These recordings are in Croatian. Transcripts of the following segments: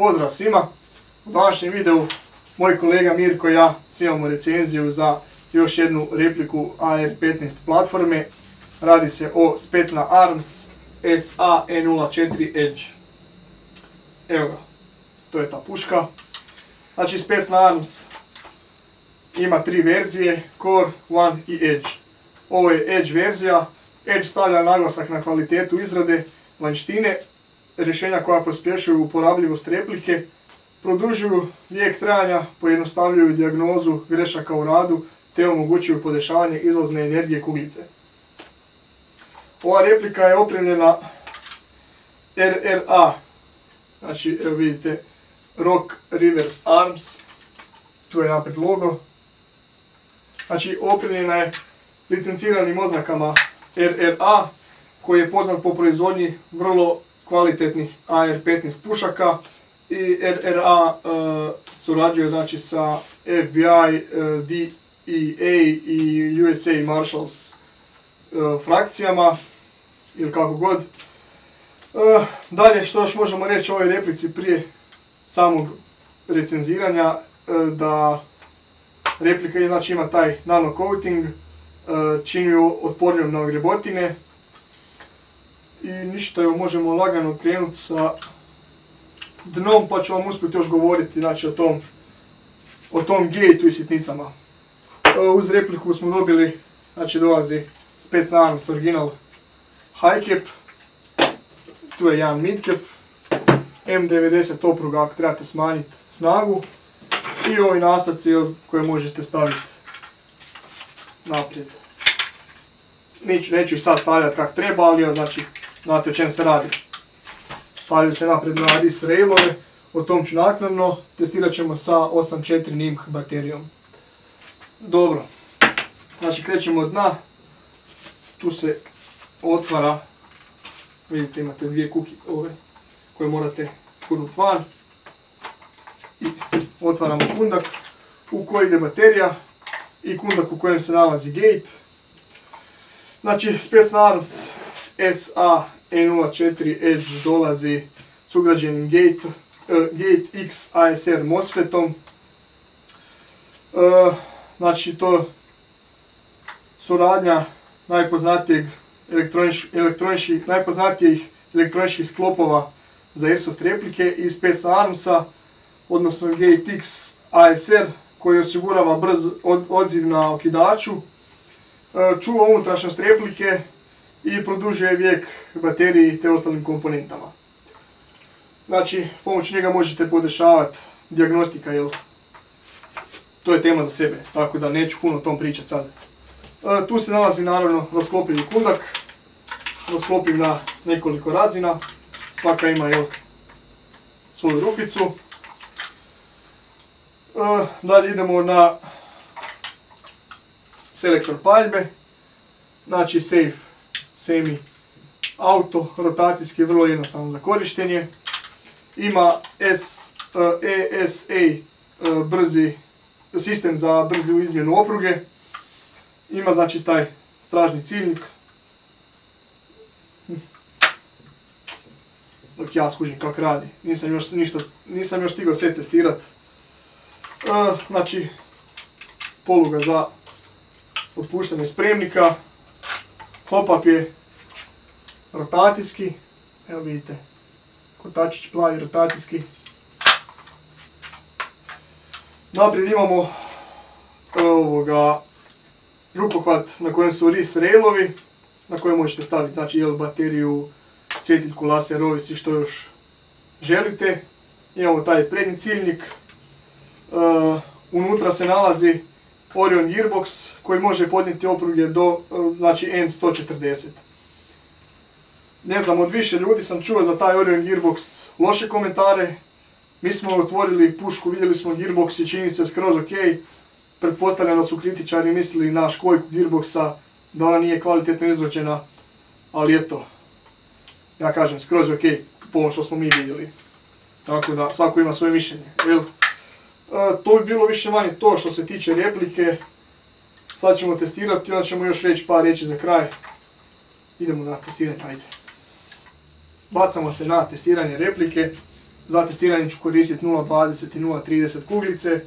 Pozdrav svima! U današnjem videu moj kolega Mirko i ja snimamo recenziju za još jednu repliku AR-15 platforme. Radi se o Specna Arms SA-E04 Edge. Evo ga, to je ta puška. Znači Specna Arms ima tri verzije, Core, One i Edge. Ovo je Edge verzija. Edge stavlja naglasak na kvalitetu izrade, vanjštine, rješenja koja pospješuju uporabljivost replike, produžuju vijek trajanja, pojednostavljuju dijagnozu grešaka u radu te omogućuju podešavanje izlazne energije kuglice. Ova replika je opremljena RRA, znači evo vidite Rock Reverse Arms, tu je naprijed logo. Znači opremljena je licenciranim oznakama RRA koji je poznat po proizvodnji vrlo kvalitetnih AR-15 pušaka i RRA surađuje znači sa FBI, DEA i USA Marshals frakcijama ili kako god. Dalje što još možemo reći o ovoj replici prije samog recenziranja, da replika znači ima taj nano coating, čini ju otpornijom na ogrebotine i ništa, evo možemo lagano krenuti sa dnom pa ću vam uspjeti još govoriti znači, o tom gateu i sitnicama. Uz repliku smo dobili, znači dolazi Specna Arms original high cap, tu je jedan mid cap, M90 opruga ako trebate smanjiti snagu i ovi nastavci koje možete staviti naprijed. Neću ih sad stavljati kako treba, ali znači znate o čem se radi. Stavljaju se naprijed na RIS railove, o tom ću naknadno, testirat ćemo sa 8.4 NIMH baterijom. Dobro, znači krećemo od dna, tu se otvara, vidite imate dvije kuki koje morate gurnuti van i otvaramo kundak u koji ide baterija i kundak u kojem se nalazi gate. Znači Specna Arms SA-E04 Edge dolazi s ugrađenim Gate X ASR MOSFET-om. Znači to suradnja najpoznatijih elektroničkih sklopova za Airsoft replike i Specna Armsa, odnosno Gate X ASR koji osigurava brz odziv na okidaču, čuva unutrašnjost replike i produžuje vijek bateriji te ostalim komponentama. Znači, pomoću njega možete podešavati dijagnostika, jer to je tema za sebe, tako da neću puno o tom pričati sad. Tu se nalazi naravno rasklopljivi kundak, rasklopljiv na nekoliko razina, svaka ima svoju rupicu. Dalje idemo na selektor paljbe, znači safe, semi, auto, rotacijski, vrlo jednostavno za korištenje. Ima ESA sistem za brzu izmjenu opruge. Ima znači taj stražni ciljnik. Dok ja skužim kako radi, nisam još stigao sve testirati. Znači poluga za otpuštanje spremnika, hop-up je rotacijski, evo vidite, kotačić plavi rotacijski. Naprijed imamo rukohvat na kojem su RIS railovi, na koje možete staviti znači bateriju, svjetiljku, laser, ovisi što još želite. Imamo taj prednji ciljnik, unutra se nalazi Orion gearbox koji može podnijeti opruge do znači M140. Ne znam, od više ljudi sam čuo za taj Orion gearbox loše komentare. Mi smo otvorili pušku, vidjeli smo gearbox i čini se skroz ok. Pretpostavljam da su kritičari mislili na školjku gearboxa, da ona nije kvalitetno izrađena, ali eto, ja kažem skroz ok po ovom što smo mi vidjeli. Tako da svako ima svoje mišljenje. To bi bilo više manje to što se tiče replike. Sad ćemo testirati i onda ćemo još reći par riječi za kraj. Idemo na testiranje, ajde. Bacamo se na testiranje replike. Za testiranje ću koristiti 0.20 i 0.30 kuglice.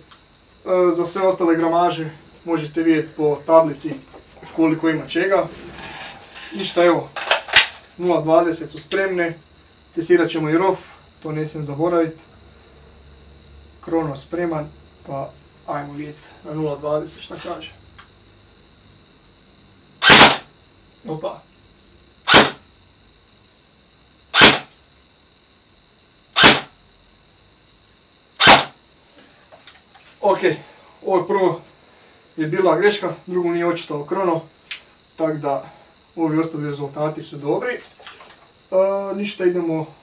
Za sve ostale gramaže možete vidjeti po tablici koliko ima čega. Ništa, evo, 0.20 su spremne. Testirat ćemo i ROF, to ne smijem zaboraviti. Krono spreman, pa ajmo vidjeti na 0.20 šta kaže. Opa. Ok, ovo prvo je bila greška, drugo nije očitao krono, tako da ovi ostali rezultati su dobri. Ništa, idemo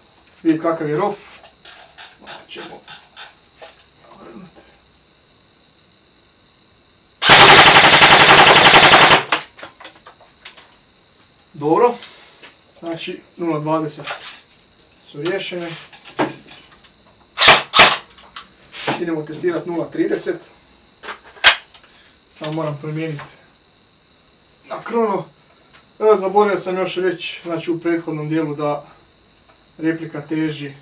vidjeti kakav je ROF. Ćemo obrnuti. Dobro, znači 0.20 su riješene. Idemo testirati 0.30. Samo moram promijeniti na krono. Zaboravio sam još reći, znači u prethodnom dijelu, da replika teži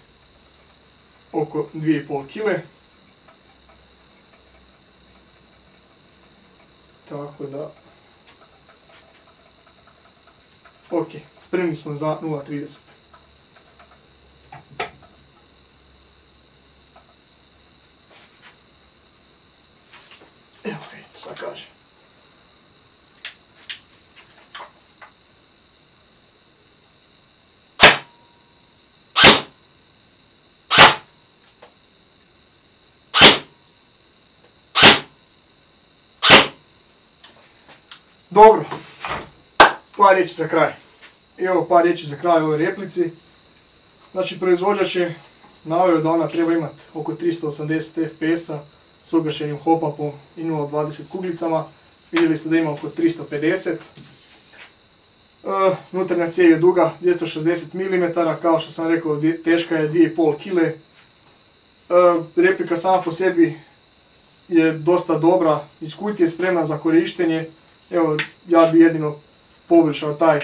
oko 2,5 kg. Tako da... Ok, spremni smo za 0.30. Evo vidite šta kaže. Dobro, par riječi za kraj. I evo par riječi za kraj ovoj replici. Znači proizvođač je naveo da ona treba imati oko 380 fps-a s ugašenim hop-upom i 0.20 kuglicama. Vidjeli ste da ima oko 350. Unutarnja cijev je duga 260 mm, kao što sam rekao teška je 2,5 kg. Replika sama po sebi je dosta dobra, iz kutije spremna za korištenje. Evo, ja bi jedino poboljšao taj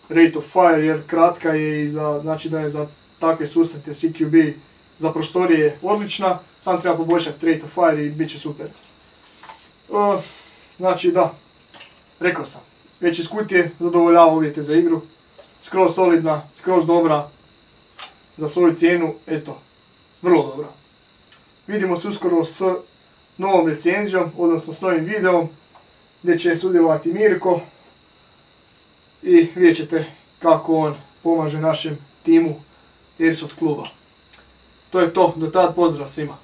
rate of fire jer kratka je i znači da je za takve susrete CQB za prostorije odlična. Sam treba poboljšati rate of fire i bit će super. Znači da, rekao sam, već iz kutije zadovoljava uvjete za igru. Skroz solidna, skroz dobra, za svoju cijenu, eto, vrlo dobra. Vidimo se uskoro s novom recenzijom, odnosno s novim videom, gdje će sudjelovati Mirko i vidjet ćete kako on pomaže našem timu Airsoft kluba. To je to, do tad pozdrav svima.